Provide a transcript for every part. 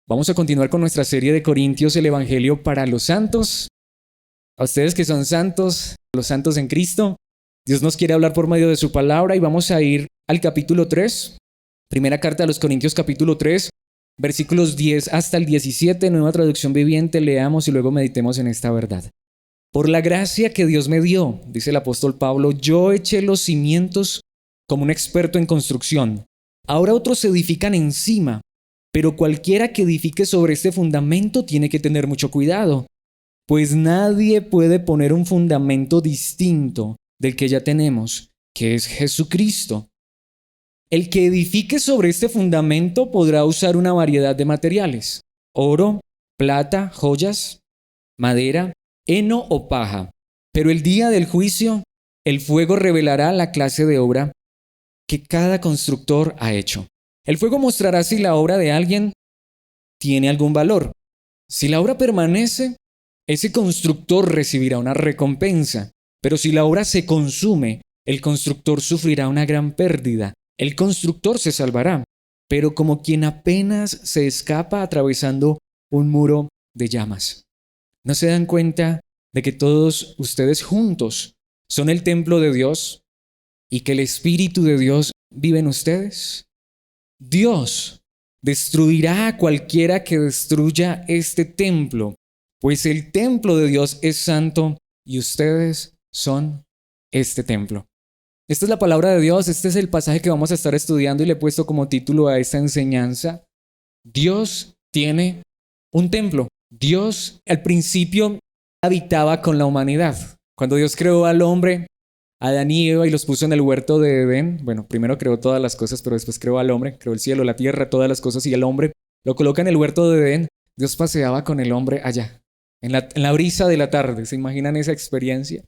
Vamos a continuar con nuestra serie de Corintios, el Evangelio para los santos. A ustedes que son santos, los santos en Cristo, Dios nos quiere hablar por medio de su palabra y vamos a ir al capítulo 3, primera carta a los Corintios capítulo 3, versículos 10 hasta el 17, nueva traducción viviente, leamos y luego meditemos en esta verdad. Por la gracia que Dios me dio, dice el apóstol Pablo, yo eché los cimientos como un experto en construcción. Ahora otros edifican encima, pero cualquiera que edifique sobre este fundamento tiene que tener mucho cuidado, pues nadie puede poner un fundamento distinto del que ya tenemos, que es Jesucristo. El que edifique sobre este fundamento podrá usar una variedad de materiales: oro, plata, joyas, madera, heno o paja. Pero el día del juicio, el fuego revelará la clase de obra que cada constructor ha hecho. El fuego mostrará si la obra de alguien tiene algún valor. Si la obra permanece, ese constructor recibirá una recompensa. Pero si la obra se consume, el constructor sufrirá una gran pérdida. El constructor se salvará, pero como quien apenas se escapa atravesando un muro de llamas. ¿No se dan cuenta de que todos ustedes juntos son el templo de Dios y que el Espíritu de Dios vive en ustedes? Dios destruirá a cualquiera que destruya este templo, pues el templo de Dios es santo y ustedes son este templo. Esta es la palabra de Dios, este es el pasaje que vamos a estar estudiando y le he puesto como título a esta enseñanza. Dios tiene un templo. Dios al principio habitaba con la humanidad. Cuando Dios creó al hombre, Adán y Eva, y los puso en el huerto de Edén, bueno, primero creó todas las cosas, pero después creó al hombre, creó el cielo, la tierra, todas las cosas, y el hombre lo coloca en el huerto de Edén. Dios paseaba con el hombre allá, en la brisa de la tarde. ¿Se imaginan esa experiencia?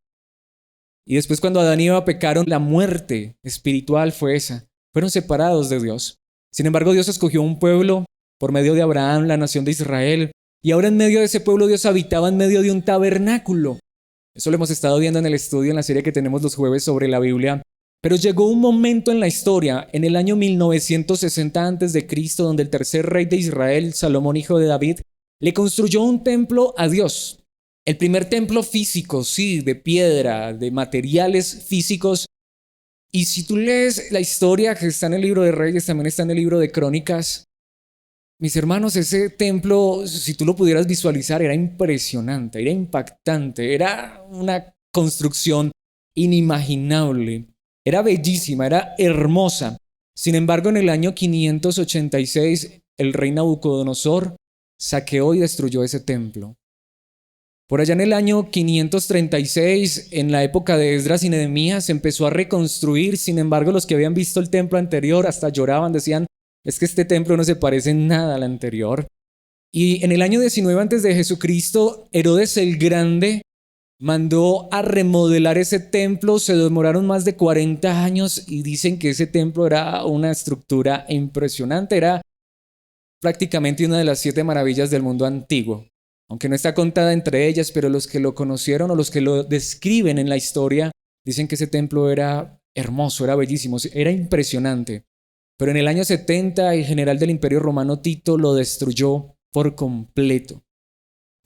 Y después, cuando Adán y Eva pecaron, la muerte espiritual fue esa. Fueron separados de Dios. Sin embargo, Dios escogió un pueblo por medio de Abraham, la nación de Israel, y ahora en medio de ese pueblo Dios habitaba en medio de un tabernáculo. Eso lo hemos estado viendo en el estudio, en la serie que tenemos los jueves sobre la Biblia. Pero llegó un momento en la historia, en el año 1960 a.C., donde el tercer rey de Israel, Salomón, hijo de David, le construyó un templo a Dios. El primer templo físico, sí, de piedra, de materiales físicos. Y si tú lees la historia que está en el libro de Reyes, también está en el libro de Crónicas, mis hermanos, ese templo, si tú lo pudieras visualizar, era impresionante, era impactante, era una construcción inimaginable, era bellísima, era hermosa. Sin embargo, en el año 586, el rey Nabucodonosor saqueó y destruyó ese templo. Por allá en el año 536, en la época de Esdras y Nehemías, se empezó a reconstruir. Sin embargo, los que habían visto el templo anterior hasta lloraban, decían: es que este templo no se parece en nada al anterior. Y en el año 19 antes de Jesucristo, Herodes el Grande mandó a remodelar ese templo. Se demoraron más de 40 años y dicen que ese templo era una estructura impresionante. Era prácticamente una de las 7 maravillas del mundo antiguo. Aunque no está contada entre ellas, pero los que lo conocieron o los que lo describen en la historia dicen que ese templo era hermoso, era bellísimo, era impresionante. Pero en el año 70 el general del Imperio Romano Tito lo destruyó por completo.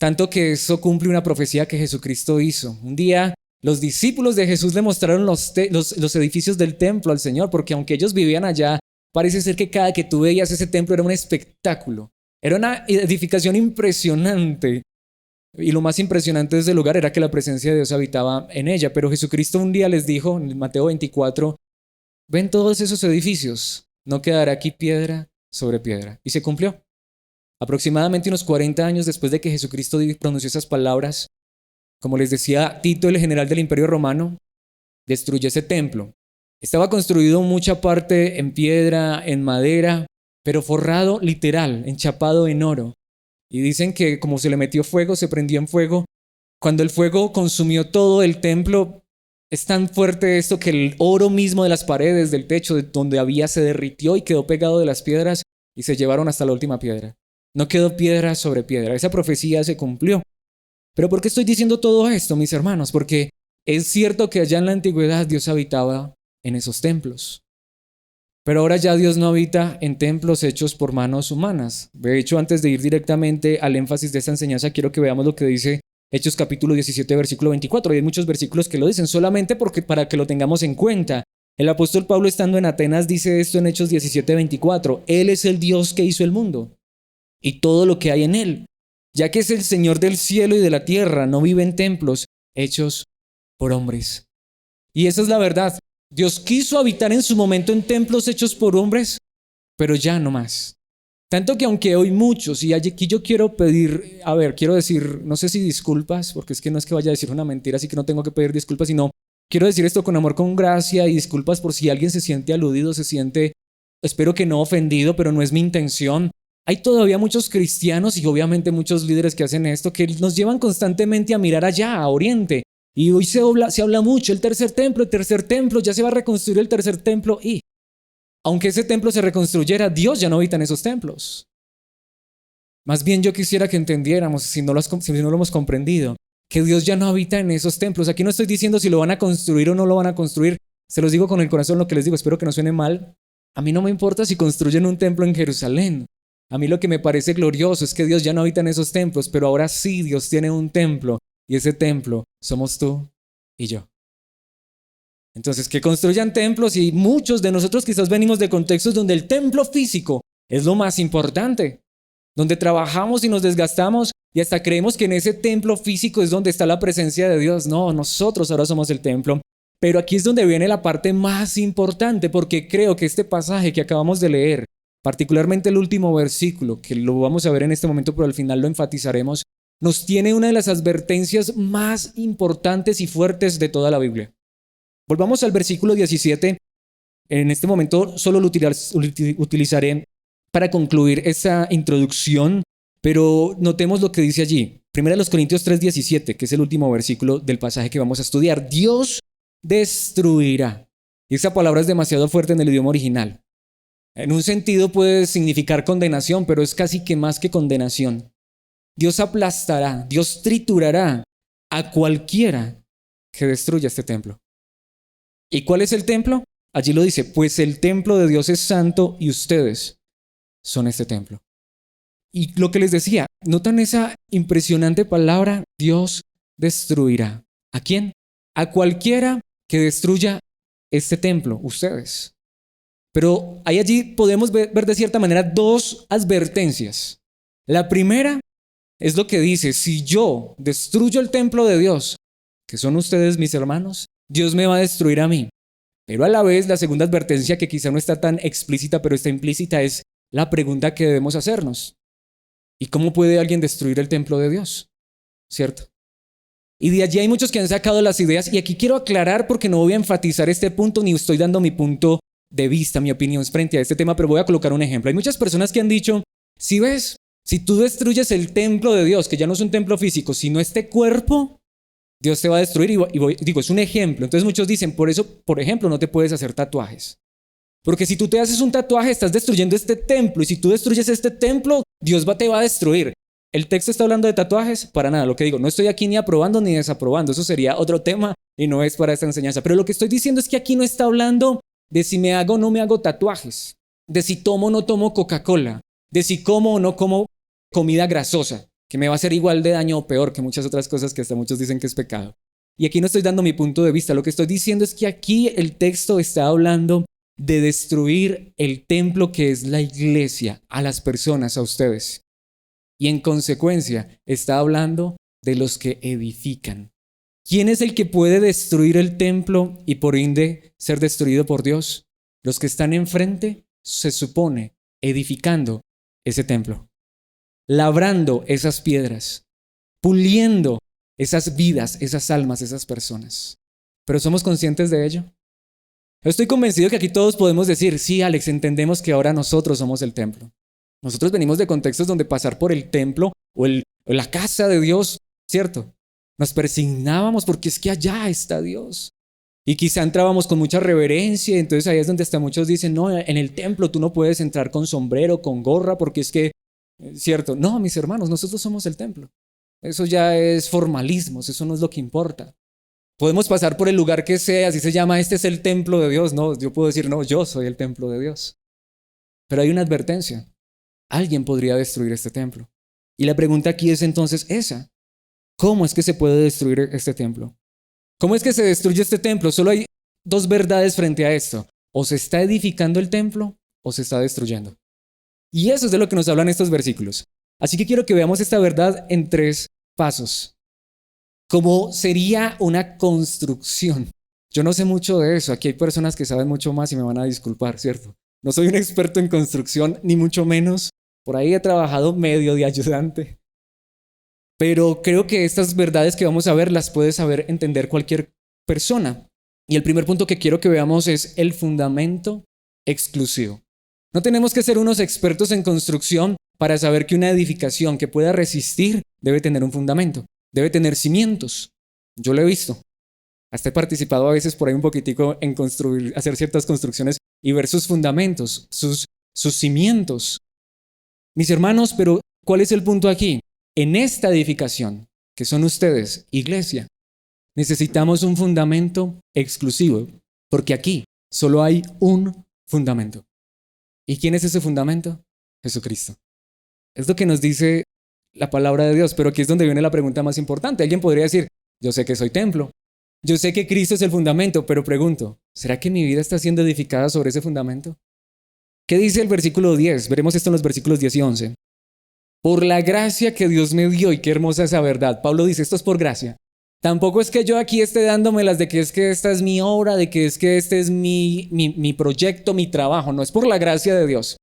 Tanto que eso cumple una profecía que Jesucristo hizo. Un día los discípulos de Jesús le mostraron los edificios del templo al Señor, porque aunque ellos vivían allá, parece ser que cada que tú veías ese templo era un espectáculo. Era una edificación impresionante. Y lo más impresionante de ese lugar era que la presencia de Dios habitaba en ella. Pero Jesucristo un día les dijo, en Mateo 24, ven todos esos edificios, no quedará aquí piedra sobre piedra. Y se cumplió. Aproximadamente unos 40 años después de que Jesucristo pronunció esas palabras, como les decía, Tito, el general del Imperio Romano, destruyó ese templo. Estaba construido mucha parte en piedra, en madera, pero forrado literal, enchapado en oro. Y dicen que como se le metió fuego, se prendió en fuego. Cuando el fuego consumió todo el templo, es tan fuerte esto que el oro mismo de las paredes, del techo, de donde había, se derritió y quedó pegado de las piedras y se llevaron hasta la última piedra. No quedó piedra sobre piedra. Esa profecía se cumplió. Pero ¿por qué estoy diciendo todo esto, mis hermanos? Porque es cierto que allá en la antigüedad Dios habitaba en esos templos. Pero ahora ya Dios no habita en templos hechos por manos humanas. De hecho, antes de ir directamente al énfasis de esta enseñanza, quiero que veamos lo que dice Hechos capítulo 17, versículo 24. Y hay muchos versículos que lo dicen, solamente para que lo tengamos en cuenta. El apóstol Pablo, estando en Atenas, dice esto en Hechos 17, 24. Él es el Dios que hizo el mundo y todo lo que hay en él, ya que es el Señor del cielo y de la tierra, no vive en templos hechos por hombres. Y esa es la verdad. Dios quiso habitar en su momento en templos hechos por hombres, pero ya no más. Tanto que aunque hoy muchos, y aquí yo quiero pedir, quiero decir, no sé si disculpas, porque es que no es que vaya a decir una mentira, así que no tengo que pedir disculpas, sino quiero decir esto con amor, con gracia, y disculpas por si alguien se siente aludido, se siente, espero que no ofendido, pero no es mi intención. Hay todavía muchos cristianos y obviamente muchos líderes que hacen esto, que nos llevan constantemente a mirar allá, a Oriente. Y hoy se habla mucho, el tercer templo, ya se va a reconstruir el tercer templo. Y aunque ese templo se reconstruyera, Dios ya no habita en esos templos. Más bien yo quisiera que entendiéramos, si no lo hemos comprendido, que Dios ya no habita en esos templos. Aquí no estoy diciendo si lo van a construir o no lo van a construir. Se los digo con el corazón lo que les digo, espero que no suene mal. A mí no me importa si construyen un templo en Jerusalén. A mí lo que me parece glorioso es que Dios ya no habita en esos templos, pero ahora sí Dios tiene un templo. Y ese templo somos tú y yo. Entonces, que construyan templos, y muchos de nosotros quizás venimos de contextos donde el templo físico es lo más importante, donde trabajamos y nos desgastamos y hasta creemos que en ese templo físico es donde está la presencia de Dios. No, nosotros ahora somos el templo. Pero aquí es donde viene la parte más importante, porque creo que este pasaje que acabamos de leer, particularmente el último versículo, que lo vamos a ver en este momento, pero al final lo enfatizaremos, nos tiene una de las advertencias más importantes y fuertes de toda la Biblia. Volvamos al versículo 17. En este momento solo lo utilizaré para concluir esa introducción, pero notemos lo que dice allí. 1 Corintios 3:17, que es el último versículo del pasaje que vamos a estudiar. Dios destruirá. Y esa palabra es demasiado fuerte en el idioma original. En un sentido puede significar condenación, pero es casi que más que condenación. Dios aplastará, Dios triturará a cualquiera que destruya este templo. ¿Y cuál es el templo? Allí lo dice, pues el templo de Dios es santo y ustedes son este templo. Y lo que les decía, ¿notan esa impresionante palabra? Dios destruirá. ¿A quién? A cualquiera que destruya este templo, ustedes. Pero allí podemos ver de cierta manera dos advertencias. La primera es lo que dice, si yo destruyo el templo de Dios, que son ustedes mis hermanos, Dios me va a destruir a mí. Pero a la vez, la segunda advertencia, que quizá no está tan explícita, pero está implícita, es la pregunta que debemos hacernos. ¿Y cómo puede alguien destruir el templo de Dios? ¿Cierto? Y de allí hay muchos que han sacado las ideas, y aquí quiero aclarar porque no voy a enfatizar este punto, ni estoy dando mi punto de vista, mi opinión frente a este tema, pero voy a colocar un ejemplo. Hay muchas personas que han dicho, si ves, si tú destruyes el templo de Dios, que ya no es un templo físico, sino este cuerpo, Dios te va a destruir. Digo, es un ejemplo. Entonces muchos dicen, por eso, por ejemplo, no te puedes hacer tatuajes. Porque si tú te haces un tatuaje, estás destruyendo este templo. Y si tú destruyes este templo, Dios te va a destruir. ¿El texto está hablando de tatuajes? Para nada. Lo que digo, no estoy aquí ni aprobando ni desaprobando. Eso sería otro tema y no es para esta enseñanza. Pero lo que estoy diciendo es que aquí no está hablando de si me hago o no me hago tatuajes, de si tomo o no tomo Coca-Cola, de si como o no como comida grasosa, que me va a hacer igual de daño o peor que muchas otras cosas que hasta muchos dicen que es pecado. Y aquí no estoy dando mi punto de vista. Lo que estoy diciendo es que aquí el texto está hablando de destruir el templo que es la iglesia, a las personas, a ustedes. Y en consecuencia está hablando de los que edifican. ¿Quién es el que puede destruir el templo y por ende ser destruido por Dios? Los que están enfrente, se supone, edificando ese templo, labrando esas piedras, puliendo esas vidas, esas almas, esas personas. ¿Pero somos conscientes de ello? Estoy convencido que aquí todos podemos decir, sí, Alex, entendemos que ahora nosotros somos el templo. Nosotros venimos de contextos donde pasar por el templo o la casa de Dios, ¿cierto? Nos persignábamos porque es que allá está Dios. Y quizá entrábamos con mucha reverencia, entonces ahí es donde hasta muchos dicen, no, en el templo tú no puedes entrar con sombrero, con gorra, porque es que, ¿cierto? No, mis hermanos, nosotros somos el templo. Eso ya es formalismos, eso no es lo que importa. Podemos pasar por el lugar que sea, así se llama, este es el templo de Dios. No, yo puedo decir, no, yo soy el templo de Dios. Pero hay una advertencia. Alguien podría destruir este templo. Y la pregunta aquí es entonces esa. ¿Cómo es que se puede destruir este templo? ¿Cómo es que se destruye este templo? Solo hay dos verdades frente a esto. O se está edificando el templo o se está destruyendo. Y eso es de lo que nos hablan estos versículos. Así que quiero que veamos esta verdad en 3 pasos. ¿Cómo sería una construcción? Yo no sé mucho de eso. Aquí hay personas que saben mucho más y me van a disculpar, ¿cierto? No soy un experto en construcción, ni mucho menos. Por ahí he trabajado medio de ayudante. Pero creo que estas verdades que vamos a ver las puede saber entender cualquier persona. Y el primer punto que quiero que veamos es el fundamento exclusivo. No tenemos que ser unos expertos en construcción para saber que una edificación que pueda resistir debe tener un fundamento, debe tener cimientos. Yo lo he visto. Hasta he participado a veces por ahí un poquitico en construir, hacer ciertas construcciones y ver sus fundamentos, sus cimientos. Mis hermanos, pero ¿cuál es el punto aquí? En esta edificación, que son ustedes, iglesia, necesitamos un fundamento exclusivo, porque aquí solo hay un fundamento. ¿Y quién es ese fundamento? Jesucristo. Es lo que nos dice la palabra de Dios, pero aquí es donde viene la pregunta más importante. Alguien podría decir, yo sé que soy templo, yo sé que Cristo es el fundamento, pero pregunto, ¿será que mi vida está siendo edificada sobre ese fundamento? ¿Qué dice el versículo 10? Veremos esto en los versículos 10 y 11. Por la gracia que Dios me dio, y qué hermosa esa verdad. Pablo dice, esto es por gracia. Tampoco es que yo aquí esté dándomelas de que es que esta es mi obra, de que es que este es mi proyecto, mi trabajo. No, es por la gracia de Dios.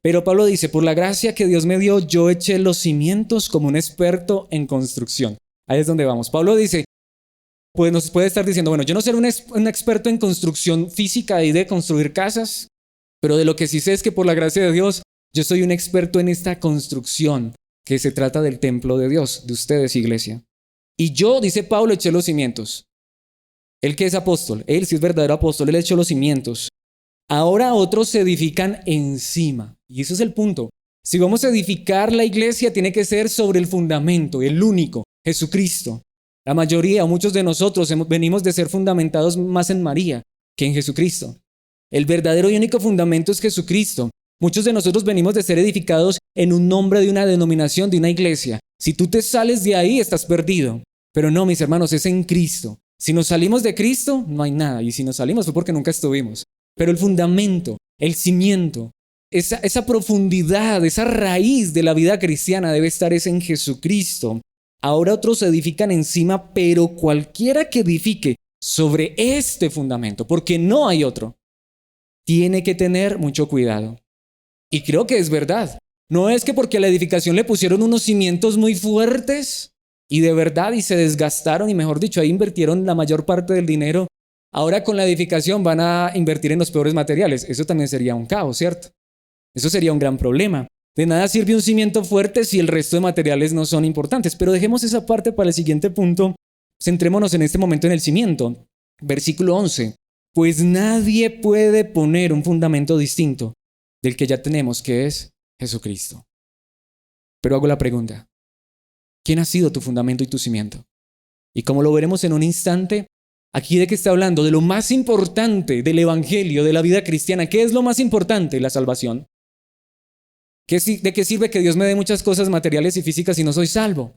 Pero Pablo dice, por la gracia que Dios me dio, yo eché los cimientos como un experto en construcción. Ahí es donde vamos. Pablo dice, pues nos puede estar diciendo, bueno, yo no seré un experto en construcción física y de construir casas, pero de lo que sí sé es que por la gracia de Dios, yo soy un experto en esta construcción que se trata del templo de Dios, de ustedes, iglesia. Y yo, dice Pablo, eché los cimientos. Él que es apóstol, él sí es verdadero apóstol, él echó los cimientos. Ahora otros se edifican encima. Y ese es el punto. Si vamos a edificar la iglesia, tiene que ser sobre el fundamento, el único, Jesucristo. La mayoría o muchos de nosotros venimos de ser fundamentados más en María que en Jesucristo. El verdadero y único fundamento es Jesucristo. Muchos de nosotros venimos de ser edificados en un nombre de una denominación, de una iglesia. Si tú te sales de ahí, estás perdido. Pero no, mis hermanos, es en Cristo. Si nos salimos de Cristo, no hay nada. Y si nos salimos fue porque nunca estuvimos. Pero el fundamento, el cimiento, esa profundidad, esa raíz de la vida cristiana debe estar en Jesucristo. Ahora otros se edifican encima, pero cualquiera que edifique sobre este fundamento, porque no hay otro, tiene que tener mucho cuidado. Y creo que es verdad. No es que porque a la edificación le pusieron unos cimientos muy fuertes y de verdad y se desgastaron y mejor dicho, ahí invirtieron la mayor parte del dinero. Ahora con la edificación van a invertir en los peores materiales. Eso también sería un caos, ¿cierto? Eso sería un gran problema. De nada sirve un cimiento fuerte si el resto de materiales no son importantes. Pero dejemos esa parte para el siguiente punto. Centrémonos en este momento en el cimiento. Versículo 11. Pues nadie puede poner un fundamento distinto del que ya tenemos, que es Jesucristo. Pero hago la pregunta, ¿quién ha sido tu fundamento y tu cimiento? Y como lo veremos en un instante, aquí de qué está hablando, de lo más importante del evangelio, de la vida cristiana. ¿Qué es lo más importante? La salvación. ¿De qué sirve que Dios me dé muchas cosas materiales y físicas si no soy salvo?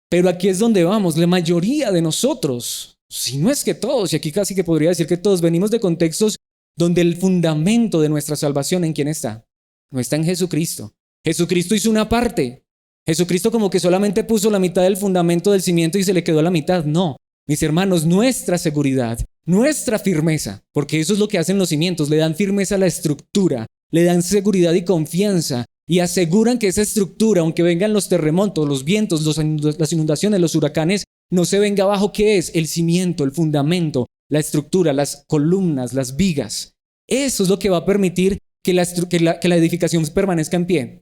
Pero aquí es donde vamos, la mayoría de nosotros, si no es que todos, y aquí casi que podría decir que todos, venimos de contextos donde el fundamento de nuestra salvación, ¿en quién está? No está en Jesucristo. Jesucristo hizo una parte. Jesucristo como que solamente puso la mitad del fundamento del cimiento y se le quedó la mitad. No, mis hermanos, nuestra seguridad, nuestra firmeza, porque eso es lo que hacen los cimientos, le dan firmeza a la estructura, le dan seguridad y confianza y aseguran que esa estructura, aunque vengan los terremotos, los vientos, las inundaciones, los huracanes, no se venga abajo. ¿Qué es? El cimiento, el fundamento, la estructura, las columnas, las vigas. Eso es lo que va a permitir que la edificación permanezca en pie.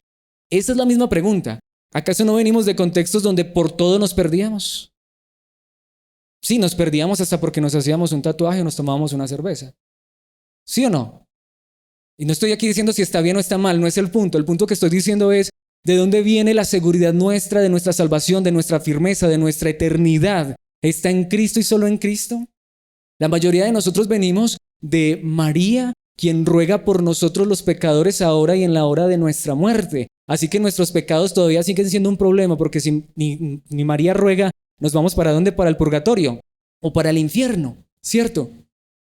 Esa es la misma pregunta. ¿Acaso no venimos de contextos donde por todo nos perdíamos? Sí, nos perdíamos hasta porque nos hacíamos un tatuaje o nos tomábamos una cerveza. ¿Sí o no? Y no estoy aquí diciendo si está bien o está mal, no es el punto. El punto que estoy diciendo es de dónde viene la seguridad nuestra, de nuestra salvación, de nuestra firmeza, de nuestra eternidad. ¿Está en Cristo y solo en Cristo? La mayoría de nosotros venimos de María, quien ruega por nosotros los pecadores ahora y en la hora de nuestra muerte. Así que nuestros pecados todavía siguen siendo un problema, porque si ni María ruega, nos vamos ¿para dónde? Para el purgatorio o para el infierno, ¿cierto?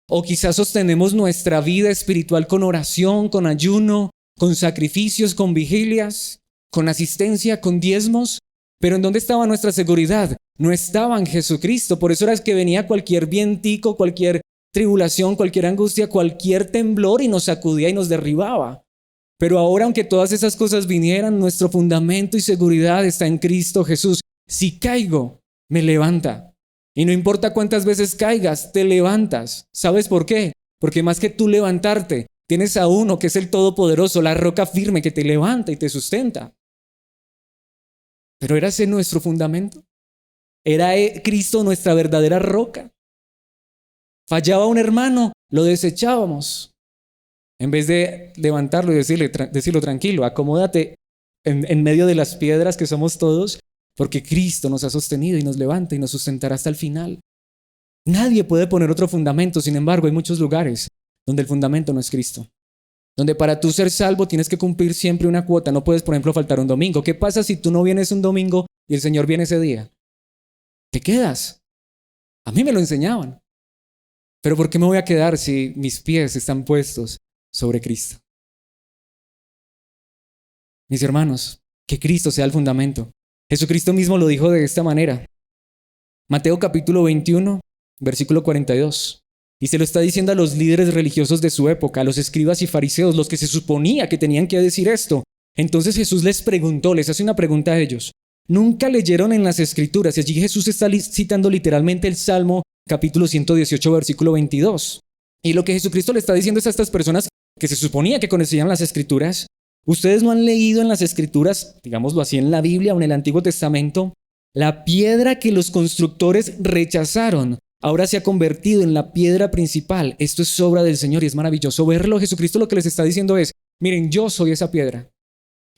O quizás sostenemos nuestra vida espiritual con oración, con ayuno, con sacrificios, con vigilias, con asistencia, con diezmos. Pero ¿en dónde estaba nuestra seguridad? No estaba en Jesucristo. Por eso era que venía cualquier vientico, cualquier tribulación, cualquier angustia, cualquier temblor y nos sacudía y nos derribaba. Pero ahora, aunque todas esas cosas vinieran, nuestro fundamento y seguridad está en Cristo Jesús. Si caigo, me levanta. Y no importa cuántas veces caigas, te levantas. ¿Sabes por qué? Porque más que tú levantarte, tienes a uno que es el Todopoderoso, la roca firme que te levanta y te sustenta. Pero ¿era ese nuestro fundamento? ¿Era Cristo nuestra verdadera roca? Fallaba un hermano, lo desechábamos. En vez de levantarlo y decirlo tranquilo, acomódate en medio de las piedras que somos todos, porque Cristo nos ha sostenido y nos levanta y nos sustentará hasta el final. Nadie puede poner otro fundamento. Sin embargo, hay muchos lugares donde el fundamento no es Cristo. Donde para tú ser salvo tienes que cumplir siempre una cuota. No puedes, por ejemplo, faltar un domingo. ¿Qué pasa si tú no vienes un domingo y el Señor viene ese día? Te quedas. A mí me lo enseñaban. Pero ¿por qué me voy a quedar si mis pies están puestos sobre Cristo? Mis hermanos, que Cristo sea el fundamento. Jesucristo mismo lo dijo de esta manera. Mateo capítulo 21, versículo 42. Y se lo está diciendo a los líderes religiosos de su época, a los escribas y fariseos, los que se suponía que tenían que decir esto. Entonces Jesús les preguntó, les hace una pregunta a ellos. ¿Nunca leyeron en las Escrituras? Y allí Jesús está citando literalmente el Salmo capítulo 118, versículo 22. Y lo que Jesucristo le está diciendo es a estas personas que se suponía que conocían las Escrituras. ¿Ustedes no han leído en las Escrituras, digámoslo así, en la Biblia o en el Antiguo Testamento, la piedra que los constructores rechazaron ahora se ha convertido en la piedra principal? Esto es obra del Señor y es maravilloso verlo. Jesucristo lo que les está diciendo es, miren, yo soy esa piedra.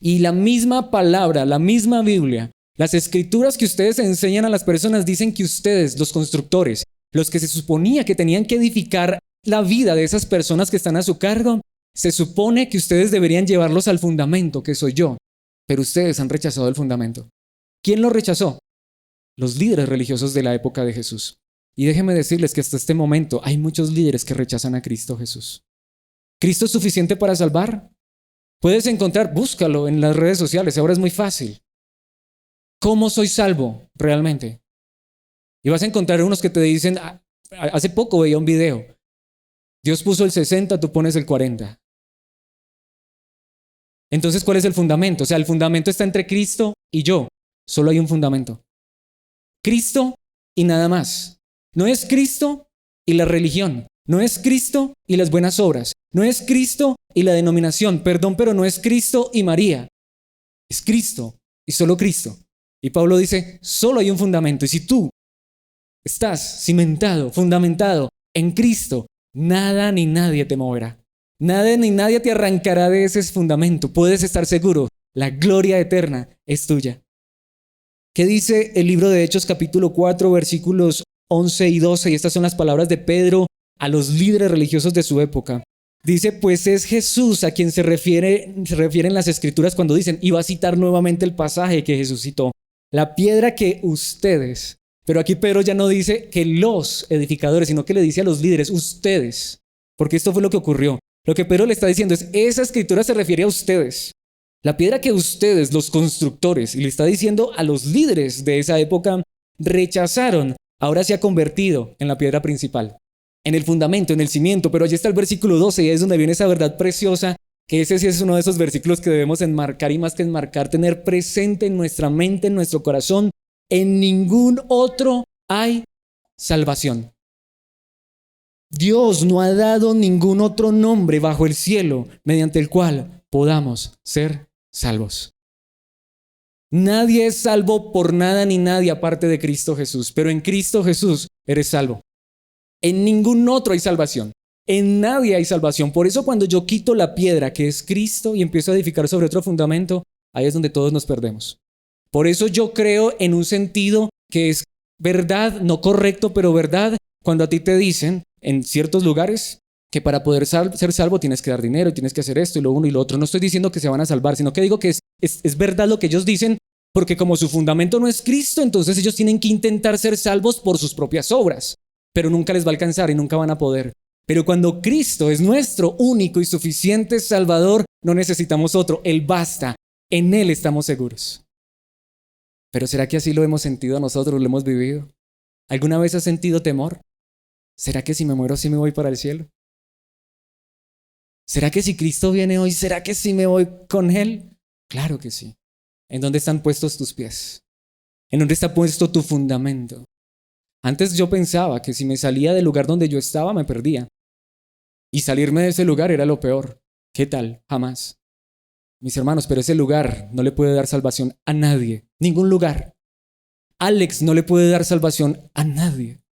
Y la misma palabra, la misma Biblia, las escrituras que ustedes enseñan a las personas dicen que ustedes, los constructores, los que se suponía que tenían que edificar la vida de esas personas que están a su cargo, se supone que ustedes deberían llevarlos al fundamento, que soy yo. Pero ustedes han rechazado el fundamento. ¿Quién lo rechazó? Los líderes religiosos de la época de Jesús. Y déjenme decirles que hasta este momento hay muchos líderes que rechazan a Cristo Jesús. ¿Cristo es suficiente para salvar? Puedes encontrar, búscalo en las redes sociales, ahora es muy fácil. ¿Cómo soy salvo realmente? Y vas a encontrar unos que te dicen, hace poco veía un video, Dios puso el 60, tú pones el 40. Entonces, ¿cuál es el fundamento? O sea, el fundamento está entre Cristo y yo. Solo hay un fundamento. Cristo y nada más. No es Cristo y la religión. No es Cristo y las buenas obras. No es Cristo y la denominación. Perdón, pero no es Cristo y María. Es Cristo y solo Cristo. Y Pablo dice, solo hay un fundamento. Y si tú estás cimentado, fundamentado en Cristo, nada ni nadie te moverá. Nada ni nadie te arrancará de ese fundamento. Puedes estar seguro, la gloria eterna es tuya. ¿Qué dice el libro de Hechos capítulo 4, versículos 11 y 12? Y estas son las palabras de Pedro a los líderes religiosos de su época. Dice, pues es Jesús a quien se refieren las escrituras cuando dicen, y va a citar nuevamente el pasaje que Jesús citó, la piedra que ustedes, pero aquí Pedro ya no dice que los edificadores, sino que le dice a los líderes, ustedes, porque esto fue lo que ocurrió. Lo que Pedro le está diciendo es, esa escritura se refiere a ustedes. La piedra que ustedes, los constructores, y le está diciendo a los líderes de esa época, rechazaron, ahora se ha convertido en la piedra principal, en el fundamento, en el cimiento. Pero allí está el versículo 12 y es donde viene esa verdad preciosa, que ese sí es uno de esos versículos que debemos enmarcar y más que enmarcar, tener presente en nuestra mente, en nuestro corazón. En ningún otro hay salvación. Dios no ha dado ningún otro nombre bajo el cielo mediante el cual podamos ser salvos. Nadie es salvo por nada ni nadie aparte de Cristo Jesús, pero en Cristo Jesús eres salvo. En ningún otro hay salvación, en nadie hay salvación. Por eso cuando yo quito la piedra que es Cristo y empiezo a edificar sobre otro fundamento, ahí es donde todos nos perdemos. Por eso yo creo en un sentido que es verdad, no correcto, pero verdad, cuando a ti te dicen en ciertos lugares que para poder ser salvo tienes que dar dinero, tienes que hacer esto y lo uno y lo otro. No estoy diciendo que se van a salvar, sino que digo que es verdad lo que ellos dicen, porque como su fundamento no es Cristo, entonces ellos tienen que intentar ser salvos por sus propias obras, pero nunca les va a alcanzar y nunca van a poder. Pero cuando Cristo es nuestro único y suficiente Salvador, no necesitamos otro, Él basta, en Él estamos seguros. Pero ¿será que así lo hemos sentido nosotros, lo hemos vivido? ¿Alguna vez has sentido temor? ¿Será que si me muero sí me voy para el cielo? ¿Será que si Cristo viene hoy, será que sí me voy con Él? Claro que sí. ¿En dónde están puestos tus pies? ¿En dónde está puesto tu fundamento? Antes yo pensaba que si me salía del lugar donde yo estaba, me perdía. Y salirme de ese lugar era lo peor. ¿Qué tal? Jamás. Mis hermanos, pero ese lugar no le puede dar salvación a nadie. Ningún lugar. Alex no le puede dar salvación a nadie.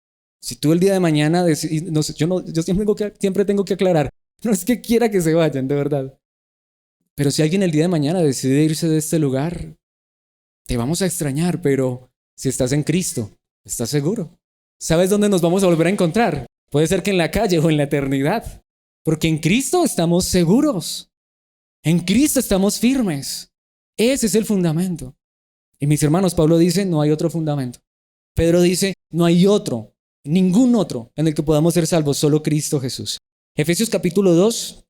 Si tú el día de mañana, yo siempre tengo que aclarar, no es que quiera que se vayan, de verdad. Pero si alguien el día de mañana decide irse de este lugar, te vamos a extrañar, pero si estás en Cristo, estás seguro. ¿Sabes dónde nos vamos a volver a encontrar? Puede ser que en la calle o en la eternidad. Porque en Cristo estamos seguros. En Cristo estamos firmes. Ese es el fundamento. Y mis hermanos, Pablo dice, no hay otro fundamento. Pedro dice, no hay otro, ningún otro en el que podamos ser salvos, solo Cristo Jesús. Efesios capítulo 2,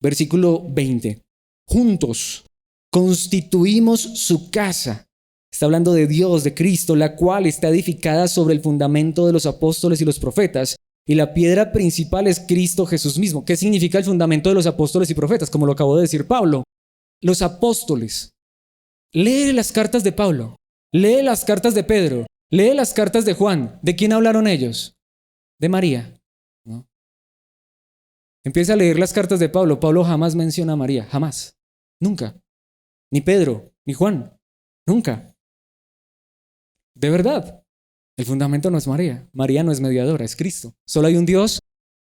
versículo 20. Juntos constituimos su casa. Está hablando de Dios, de Cristo, la cual está edificada sobre el fundamento de los apóstoles y los profetas. Y la piedra principal es Cristo Jesús mismo. ¿Qué significa el fundamento de los apóstoles y profetas? Como lo acabó de decir Pablo. Los apóstoles. Lee las cartas de Pablo. Lee las cartas de Pedro. Lee las cartas de Juan. ¿De quién hablaron ellos? De María. ¿No? Empieza a leer las cartas de Pablo. Pablo jamás menciona a María. Jamás. Nunca. Ni Pedro, ni Juan. Nunca. De verdad. El fundamento no es María. María no es mediadora, es Cristo. Solo hay un Dios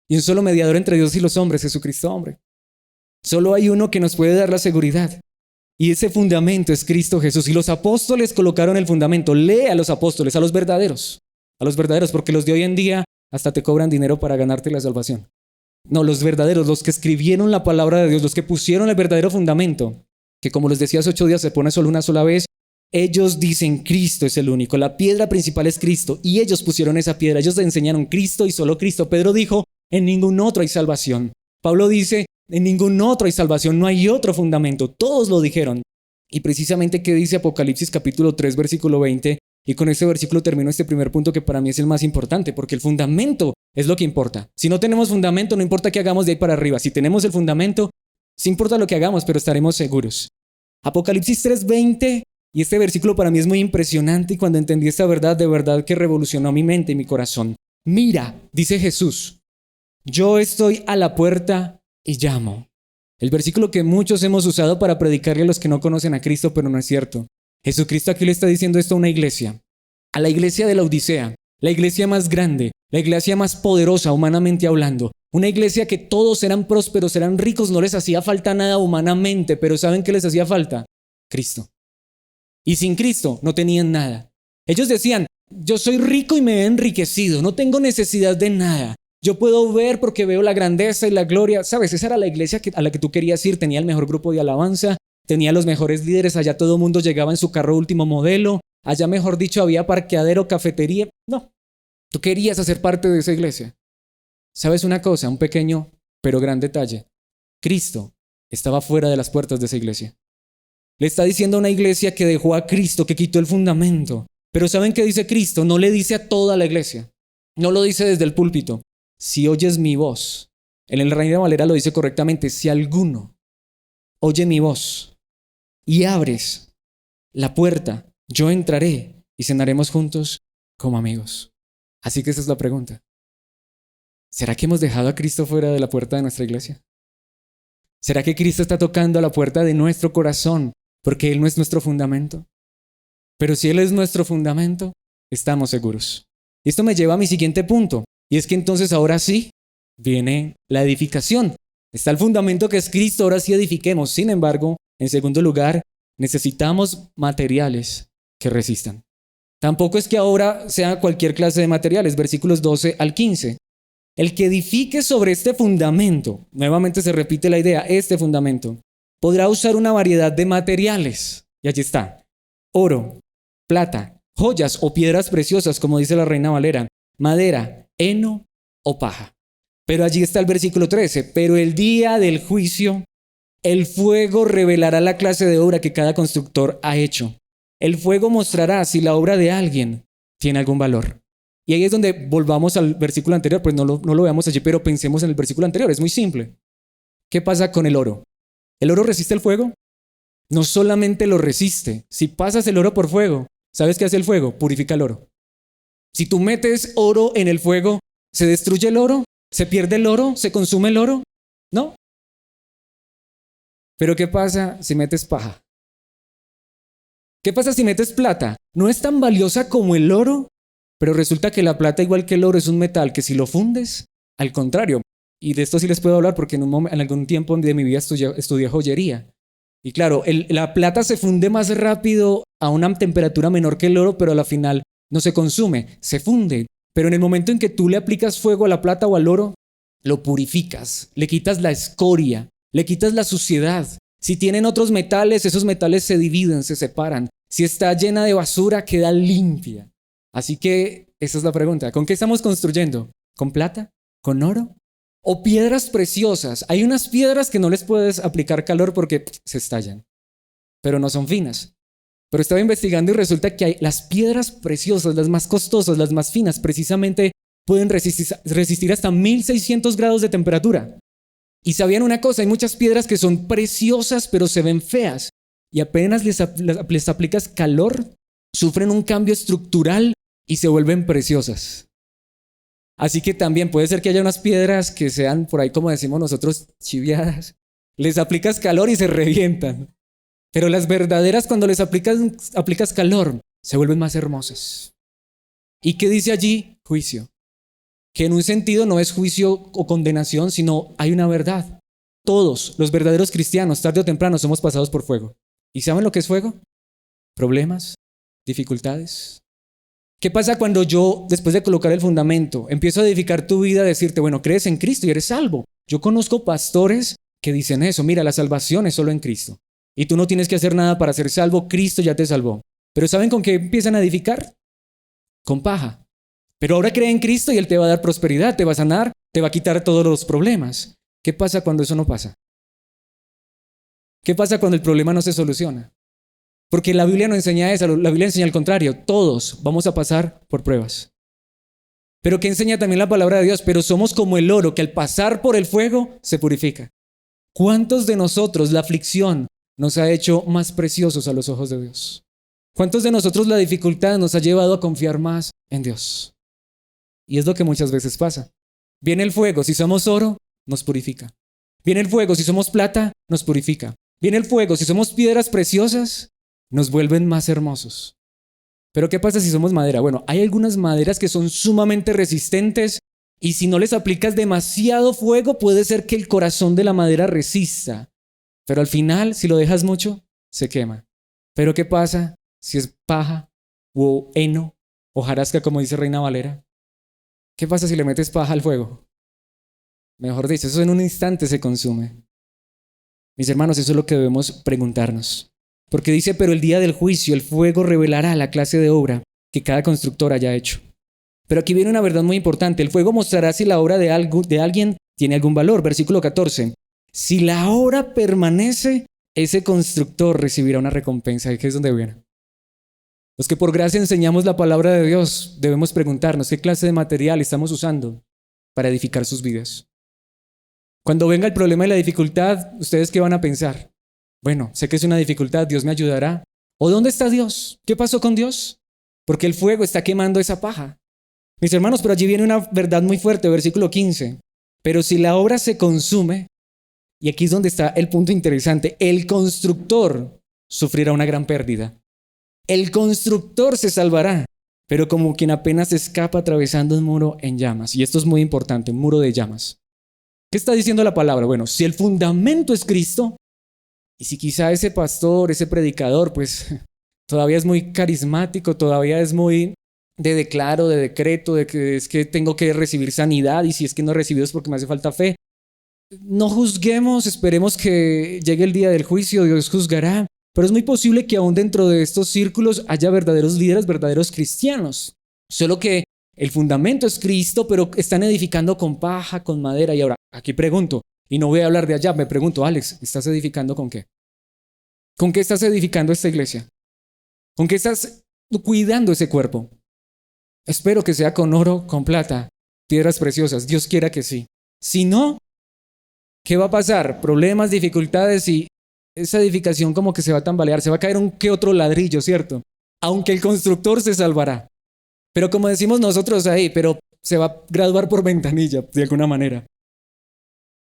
y un solo mediador entre Dios y los hombres, Jesucristo hombre. Solo hay uno que nos puede dar la seguridad. Y ese fundamento es Cristo Jesús. Y los apóstoles colocaron el fundamento. Lee a los apóstoles, a los verdaderos, porque los de hoy en día hasta te cobran dinero para ganarte la salvación. No, los verdaderos, los que escribieron la palabra de Dios, los que pusieron el verdadero fundamento, que como les decía hace 8 días se pone solo una sola vez. Ellos dicen Cristo es el único, la piedra principal es Cristo, y ellos pusieron esa piedra, ellos enseñaron Cristo y solo Cristo. Pedro dijo, en ningún otro hay salvación. Pablo dice, en ningún otro hay salvación, no hay otro fundamento. Todos lo dijeron. Y precisamente, ¿qué dice Apocalipsis capítulo 3, versículo 20? Y con este versículo termino este primer punto que para mí es el más importante, porque el fundamento es lo que importa. Si no tenemos fundamento, no importa qué hagamos de ahí para arriba. Si tenemos el fundamento, sí importa lo que hagamos, pero estaremos seguros. Apocalipsis 3, 20. Y este versículo para mí es muy impresionante y cuando entendí esta verdad, de verdad que revolucionó mi mente y mi corazón. Mira, dice Jesús, yo estoy a la puerta y llamo. El versículo que muchos hemos usado para predicarle a los que no conocen a Cristo, pero no es cierto. Jesucristo aquí le está diciendo esto a una iglesia, a la iglesia de la Odisea, la iglesia más grande, la iglesia más poderosa humanamente hablando. Una iglesia que todos eran prósperos, eran ricos, no les hacía falta nada humanamente, pero ¿saben qué les hacía falta? Cristo. Y sin Cristo no tenían nada. Ellos decían, yo soy rico y me he enriquecido, no tengo necesidad de nada. Yo puedo ver porque veo la grandeza y la gloria. ¿Sabes? Esa era la iglesia a la que tú querías ir. Tenía el mejor grupo de alabanza, tenía los mejores líderes. Allá todo el mundo llegaba en su carro último modelo. Allá, mejor dicho, había parqueadero, cafetería. No, tú querías hacer parte de esa iglesia. ¿Sabes una cosa? Un pequeño pero gran detalle. Cristo estaba fuera de las puertas de esa iglesia. Le está diciendo a una iglesia que dejó a Cristo, que quitó el fundamento. Pero ¿saben qué dice Cristo? No le dice a toda la iglesia. No lo dice desde el púlpito. Si oyes mi voz. En el Reina Valera lo dice correctamente. Si alguno oye mi voz y abres la puerta, yo entraré y cenaremos juntos como amigos. Así que esa es la pregunta. ¿Será que hemos dejado a Cristo fuera de la puerta de nuestra iglesia? ¿Será que Cristo está tocando a la puerta de nuestro corazón? Porque Él no es nuestro fundamento. Pero si Él es nuestro fundamento, estamos seguros. Esto me lleva a mi siguiente punto. Y es que entonces ahora sí viene la edificación. Está el fundamento que es Cristo, ahora sí edifiquemos. Sin embargo, en segundo lugar, necesitamos materiales que resistan. Tampoco es que ahora sea cualquier clase de materiales, versículos 12 al 15. El que edifique sobre este fundamento, nuevamente se repite la idea, este fundamento, podrá usar una variedad de materiales. Y allí está, oro, plata, joyas o piedras preciosas, como dice la Reina Valera, madera, heno o paja. Pero allí está el versículo 13, pero el día del juicio, el fuego revelará la clase de obra que cada constructor ha hecho. El fuego mostrará si la obra de alguien tiene algún valor. Y ahí es donde volvamos al versículo anterior, pues no lo veamos allí, pero pensemos en el versículo anterior, es muy simple. ¿Qué pasa con el oro? ¿El oro resiste el fuego? No solamente lo resiste, si pasas el oro por fuego, ¿sabes qué hace el fuego? Purifica el oro. Si tú metes oro en el fuego, ¿se destruye el oro? ¿Se pierde el oro? ¿Se consume el oro? No. Pero ¿qué pasa si metes paja? ¿Qué pasa si metes plata? No es tan valiosa como el oro, pero resulta que la plata, igual que el oro, es un metal que si lo fundes, al contrario, y de esto sí les puedo hablar porque en algún tiempo de mi vida estudié joyería. Y claro, la plata se funde más rápido a una temperatura menor que el oro, pero a la final no se consume, se funde. Pero en el momento en que tú le aplicas fuego a la plata o al oro, lo purificas, le quitas la escoria, le quitas la suciedad. Si tienen otros metales, esos metales se dividen, se separan. Si está llena de basura, queda limpia. Así que esa es la pregunta. ¿Con qué estamos construyendo? ¿Con plata? ¿Con oro? ¿O piedras preciosas? Hay unas piedras que no les puedes aplicar calor porque se estallan, pero no son finas. Pero estaba investigando y resulta que hay las piedras preciosas, las más costosas, las más finas, precisamente pueden resistir hasta 1600 grados de temperatura. Y sabían una cosa, hay muchas piedras que son preciosas pero se ven feas y apenas les aplicas calor, sufren un cambio estructural y se vuelven preciosas. Así que también puede ser que haya unas piedras que sean por ahí, como decimos nosotros, chiviadas. Les aplicas calor y se revientan. Pero las verdaderas, cuando les aplicas calor, se vuelven más hermosas. ¿Y qué dice allí? Juicio. Que en un sentido no es juicio o condenación, sino hay una verdad. Todos los verdaderos cristianos, tarde o temprano, somos pasados por fuego. ¿Y saben lo que es fuego? Problemas, dificultades. ¿Qué pasa cuando yo, después de colocar el fundamento, empiezo a edificar tu vida, a decirte, bueno, crees en Cristo y eres salvo? Yo conozco pastores que dicen eso, mira, la salvación es solo en Cristo. Y tú no tienes que hacer nada para ser salvo, Cristo ya te salvó. Pero ¿saben con qué empiezan a edificar? Con paja. Pero ahora cree en Cristo y Él te va a dar prosperidad, te va a sanar, te va a quitar todos los problemas. ¿Qué pasa cuando eso no pasa? ¿Qué pasa cuando el problema no se soluciona? Porque la Biblia no enseña eso, la Biblia enseña al contrario. Todos vamos a pasar por pruebas. Pero ¿qué enseña también la palabra de Dios? Pero somos como el oro que al pasar por el fuego se purifica. ¿Cuántos de nosotros la aflicción nos ha hecho más preciosos a los ojos de Dios? ¿Cuántos de nosotros la dificultad nos ha llevado a confiar más en Dios? Y es lo que muchas veces pasa. Viene el fuego, si somos oro, nos purifica. Viene el fuego, si somos plata, nos purifica. Viene el fuego, si somos piedras preciosas, nos vuelven más hermosos. Pero ¿qué pasa si somos madera? Bueno, hay algunas maderas que son sumamente resistentes y si no les aplicas demasiado fuego, puede ser que el corazón de la madera resista. Pero al final, si lo dejas mucho, se quema. Pero ¿qué pasa si es paja o heno o hojarasca, como dice Reina Valera? ¿Qué pasa si le metes paja al fuego? Mejor dicho, eso en un instante se consume. Mis hermanos, eso es lo que debemos preguntarnos. Porque dice, pero el día del juicio, el fuego revelará la clase de obra que cada constructor haya hecho. Pero aquí viene una verdad muy importante. El fuego mostrará si la obra de alguien tiene algún valor. Versículo 14. Si la obra permanece, ese constructor recibirá una recompensa. ¿Qué es donde viene? Los que por gracia enseñamos la palabra de Dios, debemos preguntarnos qué clase de material estamos usando para edificar sus vidas. Cuando venga el problema y la dificultad, ¿ustedes qué van a pensar? Bueno, sé que es una dificultad, Dios me ayudará. ¿O dónde está Dios? ¿Qué pasó con Dios? Porque el fuego está quemando esa paja. Mis hermanos, pero allí viene una verdad muy fuerte, versículo 15. Pero si la obra se consume, y aquí es donde está el punto interesante, el constructor sufrirá una gran pérdida. El constructor se salvará, pero como quien apenas escapa atravesando un muro en llamas. Y esto es muy importante, un muro de llamas. ¿Qué está diciendo la palabra? Bueno, si el fundamento es Cristo, y si quizá ese pastor, ese predicador, pues todavía es muy carismático, todavía es muy de declaro, de decreto, de que es que tengo que recibir sanidad y si es que no he recibido es porque me hace falta fe. No juzguemos, esperemos que llegue el día del juicio, Dios juzgará, pero es muy posible que aún dentro de estos círculos haya verdaderos líderes, verdaderos cristianos, solo que el fundamento es Cristo, pero están edificando con paja, con madera. Y ahora, aquí pregunto, y no voy a hablar de allá, me pregunto, Alex, ¿estás edificando con qué? ¿Con qué estás edificando esta iglesia? ¿Con qué estás cuidando ese cuerpo? Espero que sea con oro, con plata, piedras preciosas. Dios quiera que sí. Si no, ¿qué va a pasar? Problemas, dificultades y esa edificación como que se va a tambalear. Se va a caer un que otro ladrillo, ¿cierto? Aunque el constructor se salvará. Pero como decimos nosotros ahí, pero se va a graduar por ventanilla, de alguna manera.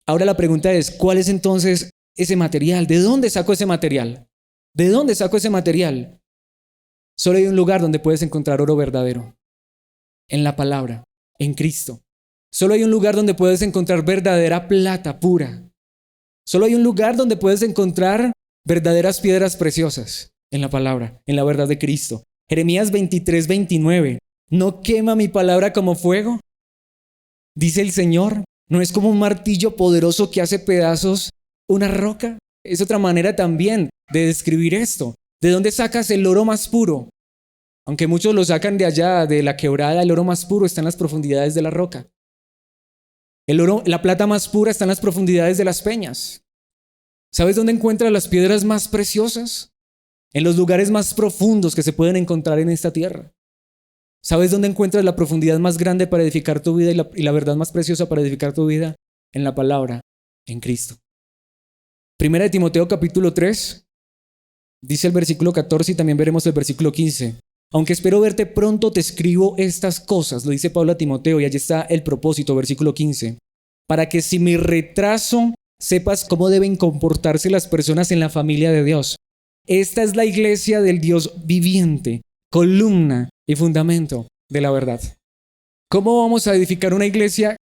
Ahora la pregunta es, ¿cuál es entonces ese material? ¿De dónde saco ese material? ¿De dónde saco ese material? Solo hay un lugar donde puedes encontrar oro verdadero. En la palabra, en Cristo. Solo hay un lugar donde puedes encontrar verdadera plata pura. Solo hay un lugar donde puedes encontrar verdaderas piedras preciosas. En la palabra, en la verdad de Cristo. Jeremías 23:29. ¿No quema mi palabra como fuego? Dice el Señor. ¿No es como un martillo poderoso que hace pedazos una roca? Es otra manera también de describir esto. ¿De dónde sacas el oro más puro? Aunque muchos lo sacan de allá, de la quebrada, el oro más puro está en las profundidades de la roca. El oro, la plata más pura está en las profundidades de las peñas. ¿Sabes dónde encuentras las piedras más preciosas? En los lugares más profundos que se pueden encontrar en esta tierra. ¿Sabes dónde encuentras la profundidad más grande para edificar tu vida y la verdad más preciosa para edificar tu vida? En la palabra, en Cristo. Primera de Timoteo capítulo 3, dice el versículo 14 y también veremos el versículo 15. Aunque espero verte pronto, te escribo estas cosas, lo dice Pablo a Timoteo, y allí está el propósito, versículo 15. Para que si mi retraso, sepas cómo deben comportarse las personas en la familia de Dios. Esta es la iglesia del Dios viviente, columna y fundamento de la verdad. ¿Cómo vamos a edificar una iglesia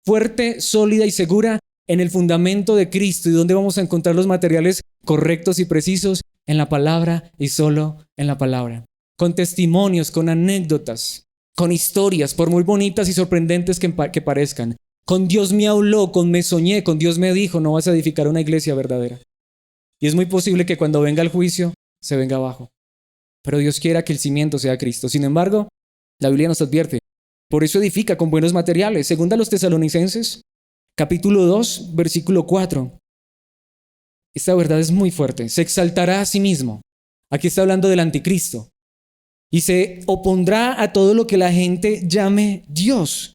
fuerte, sólida y segura en el fundamento de Cristo? ¿Y dónde vamos a encontrar los materiales correctos y precisos? En la palabra y solo en la palabra. Con testimonios, con anécdotas, con historias, por muy bonitas y sorprendentes que parezcan. Con Dios me habló, con me soñé, con Dios me dijo, no vas a edificar una iglesia verdadera. Y es muy posible que cuando venga el juicio, se venga abajo. Pero Dios quiera que el cimiento sea Cristo. Sin embargo, la Biblia nos advierte, por eso edifica con buenos materiales. Segunda a los Tesalonicenses, capítulo 2, versículo 4. Esta verdad es muy fuerte. Se exaltará a sí mismo. Aquí está hablando del anticristo. Y se opondrá a todo lo que la gente llame Dios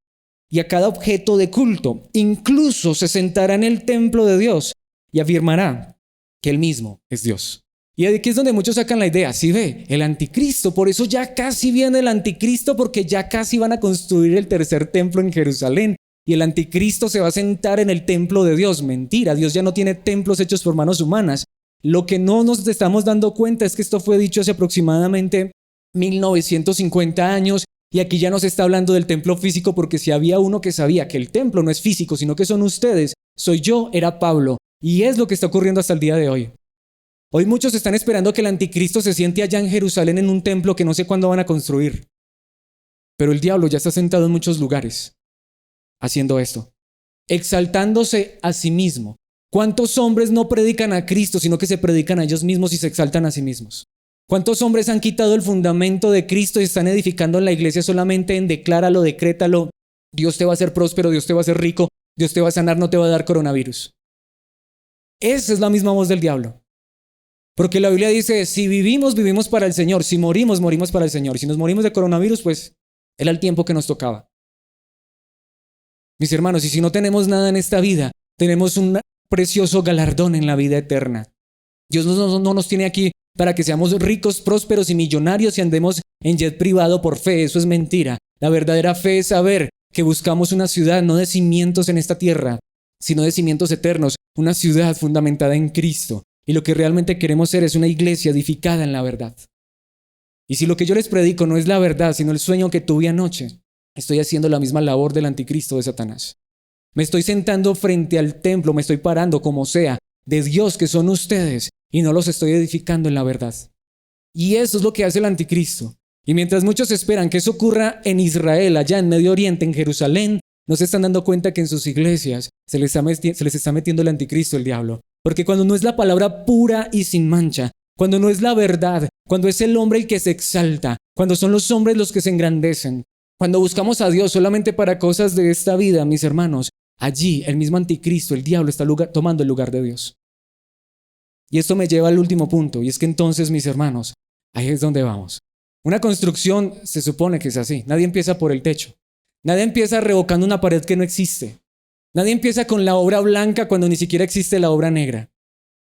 y a cada objeto de culto. Incluso se sentará en el templo de Dios y afirmará que Él mismo es Dios. Y aquí es donde muchos sacan la idea, ¿sí ve? El anticristo, por eso ya casi viene el anticristo, porque ya casi van a construir el tercer templo en Jerusalén. Y el anticristo se va a sentar en el templo de Dios. Mentira, Dios ya no tiene templos hechos por manos humanas. Lo que no nos estamos dando cuenta es que esto fue dicho hace aproximadamente 1950 años y aquí ya no se está hablando del templo físico, porque si había uno que sabía que el templo no es físico, sino que son ustedes, soy yo, era Pablo. Y es lo que está ocurriendo hasta el día de hoy. Hoy muchos están esperando que el anticristo se siente allá en Jerusalén en un templo que no sé cuándo van a construir. Pero el diablo ya está sentado en muchos lugares haciendo esto, exaltándose a sí mismo. ¿Cuántos hombres no predican a Cristo, sino que se predican a ellos mismos y se exaltan a sí mismos? ¿Cuántos hombres han quitado el fundamento de Cristo y están edificando en la iglesia solamente en decláralo, decrétalo, Dios te va a hacer próspero, Dios te va a hacer rico, Dios te va a sanar, no te va a dar coronavirus? Esa es la misma voz del diablo. Porque la Biblia dice, si vivimos, vivimos para el Señor, si morimos, morimos para el Señor. Si nos morimos de coronavirus, pues era el tiempo que nos tocaba. Mis hermanos, y si no tenemos nada en esta vida, tenemos un precioso galardón en la vida eterna. Dios no nos tiene aquí para que seamos ricos, prósperos y millonarios y andemos en jet privado por fe. Eso es mentira. La verdadera fe es saber que buscamos una ciudad no de cimientos en esta tierra, sino de cimientos eternos, una ciudad fundamentada en Cristo. Y lo que realmente queremos ser es una iglesia edificada en la verdad. Y si lo que yo les predico no es la verdad, sino el sueño que tuve anoche, estoy haciendo la misma labor del anticristo de Satanás. Me estoy sentando frente al templo, me estoy parando como sea, de Dios que son ustedes, y no los estoy edificando en la verdad. Y eso es lo que hace el anticristo. Y mientras muchos esperan que eso ocurra en Israel, allá en Medio Oriente, en Jerusalén, no se están dando cuenta que en sus iglesias se les está metiendo el anticristo, el diablo. Porque cuando no es la palabra pura y sin mancha, cuando no es la verdad, cuando es el hombre el que se exalta, cuando son los hombres los que se engrandecen, cuando buscamos a Dios solamente para cosas de esta vida, mis hermanos, allí el mismo anticristo, el diablo, está tomando el lugar de Dios. Y esto me lleva al último punto, y es que entonces, mis hermanos, ahí es donde vamos. Una construcción se supone que es así. Nadie empieza por el techo. Nadie empieza revocando una pared que no existe. Nadie empieza con la obra blanca cuando ni siquiera existe la obra negra.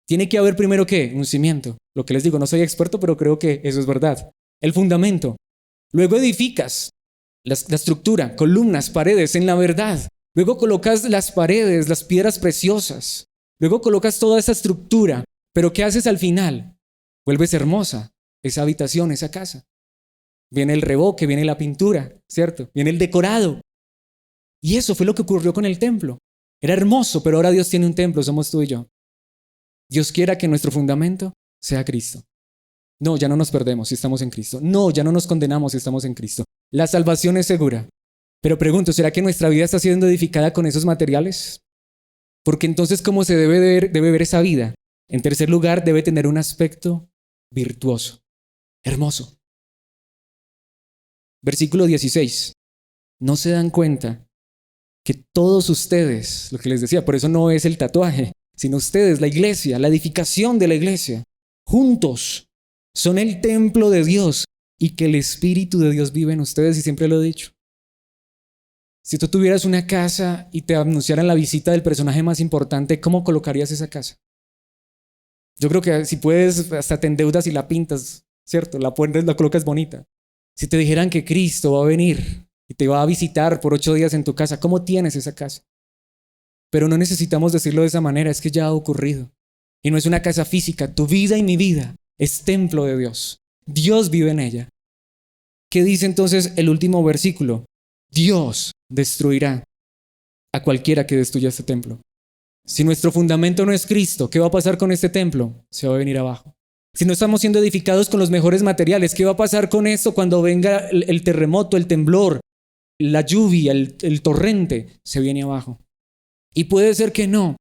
Tiene que haber primero, ¿qué? Un cimiento. Lo que les digo, no soy experto, pero creo que eso es verdad. El fundamento. Luego edificas la estructura, columnas, paredes en la verdad. Luego colocas las paredes, las piedras preciosas. Luego colocas toda esa estructura. Pero ¿qué haces al final? Vuelves hermosa esa habitación, esa casa. Viene el revoque, viene la pintura, ¿cierto? Viene el decorado. Y eso fue lo que ocurrió con el templo. Era hermoso, pero ahora Dios tiene un templo, somos tú y yo. Dios quiera que nuestro fundamento sea Cristo. No, ya no nos perdemos si estamos en Cristo. No, ya no nos condenamos si estamos en Cristo. La salvación es segura. Pero pregunto, ¿será que nuestra vida está siendo edificada con esos materiales? Porque entonces, ¿cómo se debe ver esa vida? En tercer lugar, debe tener un aspecto virtuoso, hermoso. Versículo 16. ¿No se dan cuenta que todos ustedes, lo que les decía, por eso no es el tatuaje, sino ustedes, la iglesia, la edificación de la iglesia, juntos son el templo de Dios y que el Espíritu de Dios vive en ustedes? Y siempre lo he dicho. Si tú tuvieras una casa y te anunciaran la visita del personaje más importante, ¿cómo colocarías esa casa? Yo creo que si puedes, hasta te endeudas y la pintas, ¿cierto? La colocas bonita. Si te dijeran que Cristo va a venir y te va a visitar por 8 días en tu casa, ¿cómo tienes esa casa? Pero no necesitamos decirlo de esa manera, es que ya ha ocurrido. Y no es una casa física, tu vida y mi vida es templo de Dios. Dios vive en ella. ¿Qué dice entonces el último versículo? Dios destruirá a cualquiera que destruya este templo. Si nuestro fundamento no es Cristo, ¿qué va a pasar con este templo? Se va a venir abajo. Si no estamos siendo edificados con los mejores materiales, ¿qué va a pasar con esto cuando venga el terremoto, el temblor, la lluvia, el torrente? Se viene abajo. Y puede ser que no,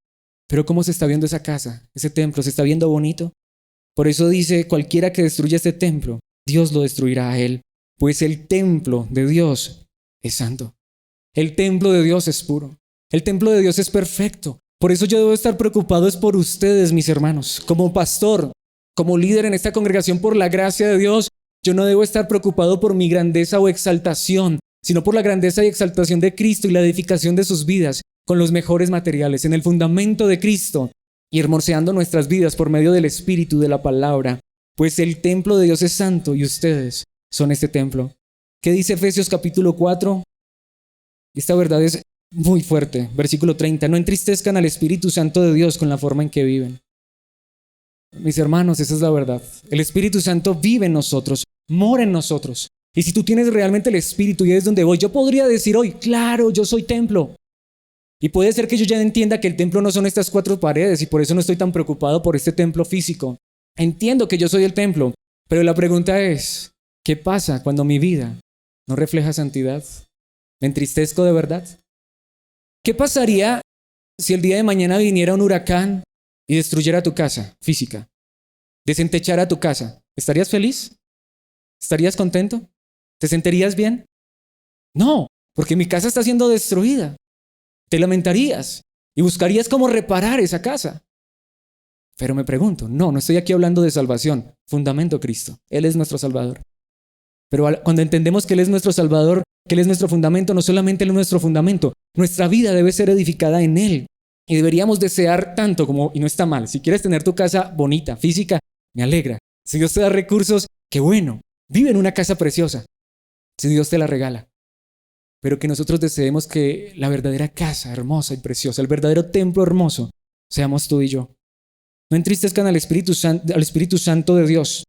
pero ¿cómo se está viendo esa casa, ese templo? ¿Se está viendo bonito? Por eso dice, cualquiera que destruya este templo, Dios lo destruirá a él, pues el templo de Dios es santo. El templo de Dios es puro. El templo de Dios es perfecto. Por eso yo debo estar preocupado es por ustedes, mis hermanos. Como pastor, como líder en esta congregación, por la gracia de Dios, yo no debo estar preocupado por mi grandeza o exaltación, sino por la grandeza y exaltación de Cristo y la edificación de sus vidas con los mejores materiales, en el fundamento de Cristo y hermoseando nuestras vidas por medio del Espíritu de la palabra. Pues el templo de Dios es santo y ustedes son este templo. ¿Qué dice Efesios capítulo 4? Esta verdad es muy fuerte. Versículo 30. No entristezcan al Espíritu Santo de Dios con la forma en que viven. Mis hermanos, esa es la verdad. El Espíritu Santo vive en nosotros, mora en nosotros. Y si tú tienes realmente el Espíritu, y es donde voy, yo podría decir hoy, claro, yo soy templo. Y puede ser que yo ya entienda que el templo no son estas 4 paredes y por eso no estoy tan preocupado por este templo físico. Entiendo que yo soy el templo, pero la pregunta es, ¿qué pasa cuando mi vida no refleja santidad? ¿Me entristezco de verdad? ¿Qué pasaría si el día de mañana viniera un huracán y destruyera tu casa física? Desentechara tu casa. ¿Estarías feliz? ¿Estarías contento? ¿Te sentirías bien? No, porque mi casa está siendo destruida. Te lamentarías y buscarías cómo reparar esa casa. Pero me pregunto, no estoy aquí hablando de salvación. Fundamento Cristo. Él es nuestro Salvador. Pero cuando entendemos que Él es nuestro Salvador, que Él es nuestro fundamento, no solamente Él es nuestro fundamento, nuestra vida debe ser edificada en Él. Y deberíamos desear tanto como, y no está mal, si quieres tener tu casa bonita, física, me alegra. Si Dios te da recursos, qué bueno. Vive en una casa preciosa, si Dios te la regala. Pero que nosotros deseemos que la verdadera casa hermosa y preciosa, el verdadero templo hermoso, seamos tú y yo. No entristezcan al Espíritu Santo de Dios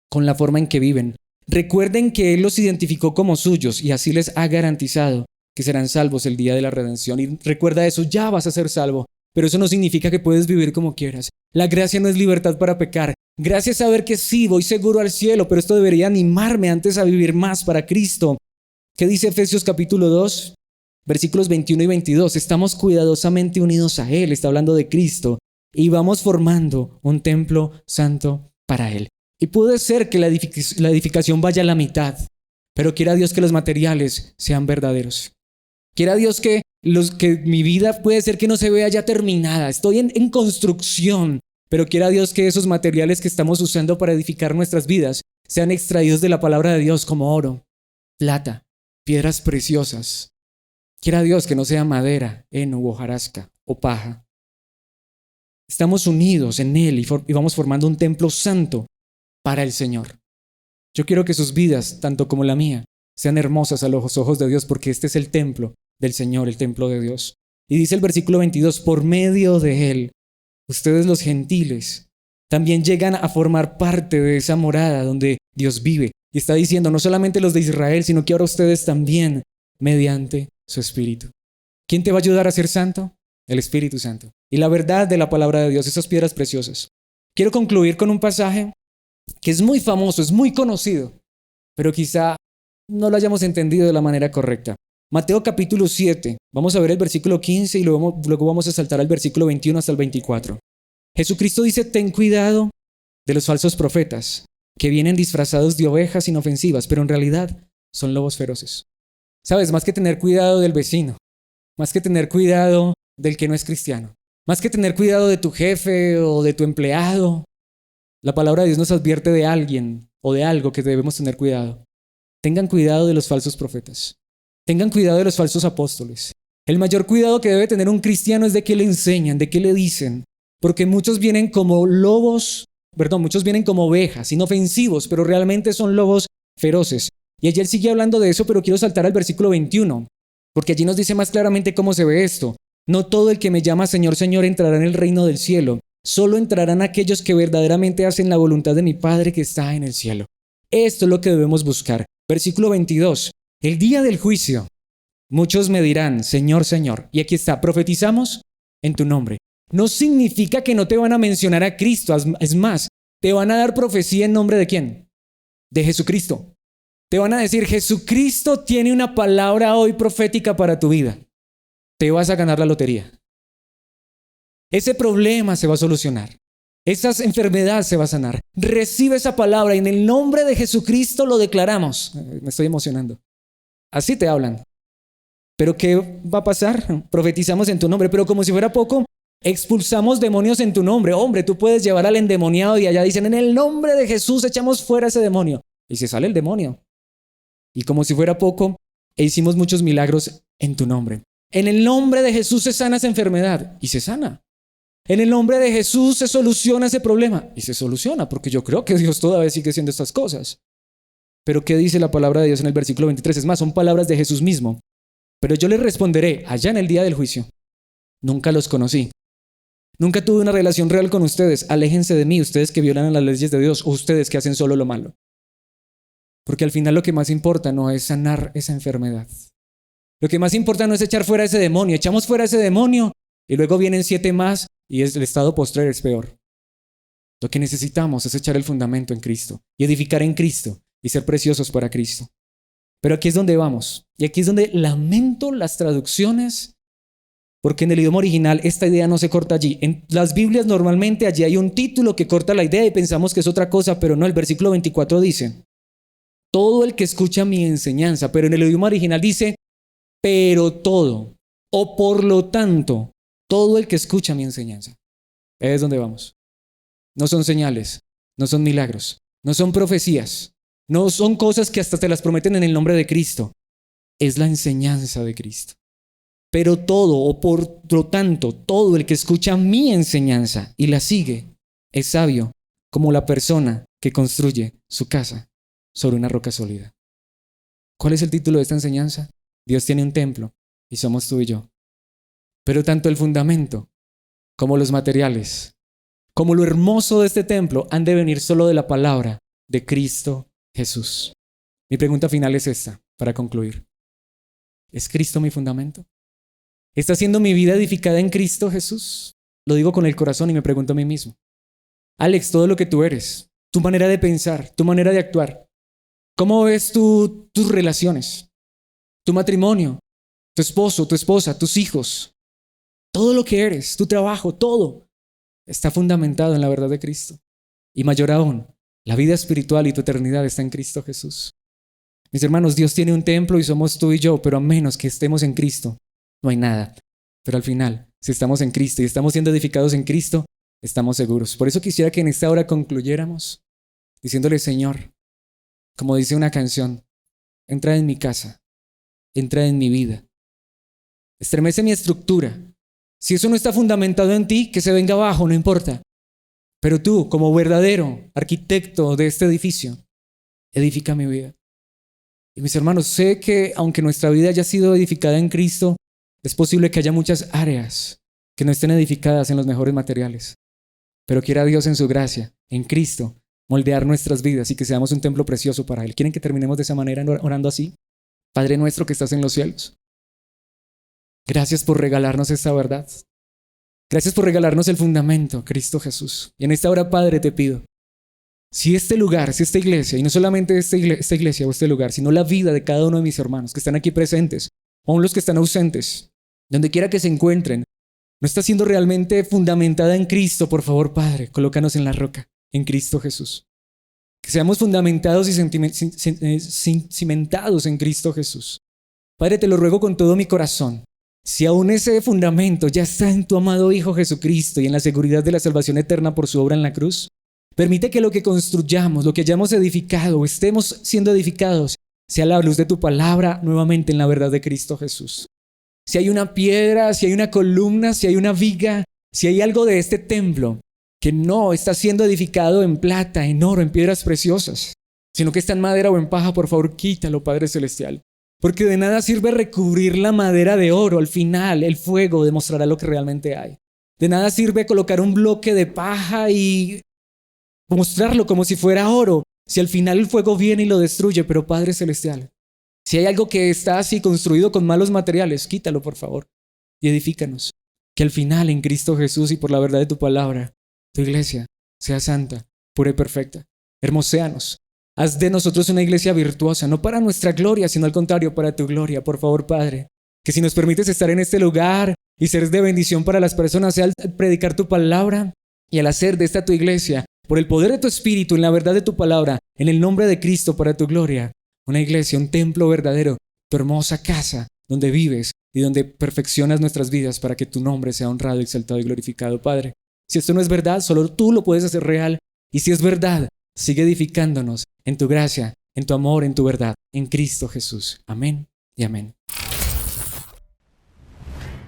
con la forma en que viven. Recuerden que Él los identificó como suyos y así les ha garantizado que serán salvos el día de la redención. Y recuerda eso, ya vas a ser salvo, pero eso no significa que puedes vivir como quieras. La gracia no es libertad para pecar. Gracias a ver que sí, voy seguro al cielo, pero esto debería animarme antes a vivir más para Cristo. ¿Qué dice Efesios capítulo 2? Versículos 21 y 22. Estamos cuidadosamente unidos a Él, está hablando de Cristo, y vamos formando un templo santo para Él. Y puede ser que la edificación vaya a la mitad, pero quiera Dios que los materiales sean verdaderos. Quiera Dios que mi vida puede ser que no se vea ya terminada. Estoy en construcción, pero quiera Dios que esos materiales que estamos usando para edificar nuestras vidas sean extraídos de la palabra de Dios como oro, plata, piedras preciosas. Quiera Dios que no sea madera, heno u hojarasca o paja. Estamos unidos en Él y vamos formando un templo santo para el Señor. Yo quiero que sus vidas, tanto como la mía, sean hermosas a los ojos de Dios, porque este es el templo del Señor, el templo de Dios. Y dice el versículo 22, por medio de Él, ustedes los gentiles también llegan a formar parte de esa morada donde Dios vive. Y está diciendo, no solamente los de Israel, sino que ahora ustedes también, mediante su Espíritu. ¿Quién te va a ayudar a ser santo? El Espíritu Santo. Y la verdad de la palabra de Dios, esas piedras preciosas. Quiero concluir con un pasaje que es muy famoso, es muy conocido, pero quizá no lo hayamos entendido de la manera correcta. Mateo capítulo 7, vamos a ver el versículo 15 y luego vamos a saltar al versículo 21 hasta el 24. Jesucristo dice, ten cuidado de los falsos profetas, que vienen disfrazados de ovejas inofensivas, pero en realidad son lobos feroces. ¿Sabes? Más que tener cuidado del vecino, más que tener cuidado del que no es cristiano, más que tener cuidado de tu jefe o de tu empleado, la palabra de Dios nos advierte de alguien o de algo que debemos tener cuidado. Tengan cuidado de los falsos profetas. Tengan cuidado de los falsos apóstoles. El mayor cuidado que debe tener un cristiano es de qué le enseñan, de qué le dicen. Porque muchos vienen como muchos vienen como ovejas, inofensivos, pero realmente son lobos feroces. Y allí él sigue hablando de eso, pero quiero saltar al versículo 21, porque allí nos dice más claramente cómo se ve esto. No todo el que me llama Señor, Señor entrará en el reino del cielo. Solo entrarán aquellos que verdaderamente hacen la voluntad de mi Padre que está en el cielo. Esto es lo que debemos buscar. Versículo 22. El día del juicio, muchos me dirán, Señor, Señor. Y aquí está, profetizamos en tu nombre. No significa que no te van a mencionar a Cristo. Es más, te van a dar profecía en nombre de ¿quién? De Jesucristo. Te van a decir, Jesucristo tiene una palabra hoy profética para tu vida. Te vas a ganar la lotería. Ese problema se va a solucionar. Esa enfermedad se va a sanar. Recibe esa palabra y en el nombre de Jesucristo lo declaramos. Me estoy emocionando. Así te hablan. ¿Pero qué va a pasar? Profetizamos en tu nombre, pero como si fuera poco, expulsamos demonios en tu nombre. Hombre, tú puedes llevar al endemoniado y allá dicen, en el nombre de Jesús echamos fuera ese demonio. Y se sale el demonio. Y como si fuera poco, hicimos muchos milagros en tu nombre. En el nombre de Jesús se sana esa enfermedad y se sana. En el nombre de Jesús se soluciona ese problema y se soluciona, porque yo creo que Dios todavía sigue haciendo estas cosas. Pero ¿qué dice la palabra de Dios en el versículo 23? Es más, son palabras de Jesús mismo. Pero yo les responderé allá en el día del juicio. Nunca los conocí. Nunca tuve una relación real con ustedes. Aléjense de mí, ustedes que violan las leyes de Dios o ustedes que hacen solo lo malo. Porque al final lo que más importa no es sanar esa enfermedad. Lo que más importa no es echar fuera ese demonio. Echamos fuera ese demonio y luego vienen 7 más y el estado postrero es peor. Lo que necesitamos es echar el fundamento en Cristo y edificar en Cristo y ser preciosos para Cristo. Pero aquí es donde vamos. Y aquí es donde lamento las traducciones, porque en el idioma original esta idea no se corta allí. En las Biblias normalmente allí hay un título que corta la idea y pensamos que es otra cosa, pero no, el versículo 24 dice, todo el que escucha mi enseñanza, pero en el idioma original dice, pero todo, o por lo tanto, todo el que escucha mi enseñanza. Es donde vamos. No son señales, no son milagros, no son profecías, no son cosas que hasta te las prometen en el nombre de Cristo. Es la enseñanza de Cristo. Pero todo, o por lo tanto, todo el que escucha mi enseñanza y la sigue, es sabio como la persona que construye su casa sobre una roca sólida. ¿Cuál es el título de esta enseñanza? Dios tiene un templo y somos tú y yo. Pero tanto el fundamento como los materiales, como lo hermoso de este templo, han de venir solo de la palabra de Cristo Jesús. Mi pregunta final es esta, para concluir. ¿Es Cristo mi fundamento? ¿Está siendo mi vida edificada en Cristo Jesús? Lo digo con el corazón y me pregunto a mí mismo. Alex, todo lo que tú eres, tu manera de pensar, tu manera de actuar. ¿Cómo ves tus relaciones, tu matrimonio, tu esposo, tu esposa, tus hijos? Todo lo que eres, tu trabajo, todo está fundamentado en la verdad de Cristo. Y mayor aún, la vida espiritual y tu eternidad está en Cristo Jesús. Mis hermanos, Dios tiene un templo y somos tú y yo, pero a menos que estemos en Cristo, no hay nada. Pero al final, si estamos en Cristo y estamos siendo edificados en Cristo, estamos seguros. Por eso quisiera que en esta hora concluyéramos diciéndole, Señor, como dice una canción, entra en mi casa, entra en mi vida. Estremece mi estructura. Si eso no está fundamentado en ti, que se venga abajo, no importa. Pero tú, como verdadero arquitecto de este edificio, edifica mi vida. Y mis hermanos, sé que aunque nuestra vida haya sido edificada en Cristo, es posible que haya muchas áreas que no estén edificadas en los mejores materiales. Pero quiera Dios en su gracia, en Cristo, moldear nuestras vidas y que seamos un templo precioso para Él. ¿Quieren que terminemos de esa manera orando así? Padre nuestro que estás en los cielos, gracias por regalarnos esta verdad. Gracias por regalarnos el fundamento, Cristo Jesús. Y en esta hora, Padre, te pido, si este lugar, si esta iglesia, y no solamente esta iglesia o este lugar, sino la vida de cada uno de mis hermanos que están aquí presentes, aún los que están ausentes, donde quiera que se encuentren, no está siendo realmente fundamentada en Cristo, por favor, Padre, colócanos en la roca, en Cristo Jesús. Que seamos fundamentados y cimentados en Cristo Jesús. Padre, te lo ruego con todo mi corazón. Si aún ese fundamento ya está en tu amado Hijo Jesucristo y en la seguridad de la salvación eterna por su obra en la cruz, permite que lo que construyamos, lo que hayamos edificado o estemos siendo edificados, sea la luz de tu palabra nuevamente en la verdad de Cristo Jesús. Si hay una piedra, si hay una columna, si hay una viga, si hay algo de este templo que no está siendo edificado en plata, en oro, en piedras preciosas, sino que está en madera o en paja, por favor, quítalo, Padre Celestial. Porque de nada sirve recubrir la madera de oro. Al final, el fuego demostrará lo que realmente hay. De nada sirve colocar un bloque de paja y mostrarlo como si fuera oro, si al final el fuego viene y lo destruye. Pero Padre Celestial, si hay algo que está así construido con malos materiales, quítalo, por favor, y edifícanos. Que al final, en Cristo Jesús y por la verdad de tu palabra, tu iglesia sea santa, pura y perfecta. Hermoséanos. Haz de nosotros una iglesia virtuosa, no para nuestra gloria, sino al contrario, para tu gloria. Por favor, Padre, que si nos permites estar en este lugar y ser de bendición para las personas, sea al predicar tu palabra y al hacer de esta tu iglesia, por el poder de tu Espíritu, en la verdad de tu palabra, en el nombre de Cristo, para tu gloria, una iglesia, un templo verdadero, tu hermosa casa, donde vives y donde perfeccionas nuestras vidas para que tu nombre sea honrado, exaltado y glorificado, Padre. Si esto no es verdad, solo tú lo puedes hacer real. Y si es verdad, sigue edificándonos en tu gracia, en tu amor, en tu verdad, en Cristo Jesús. Amén y amén.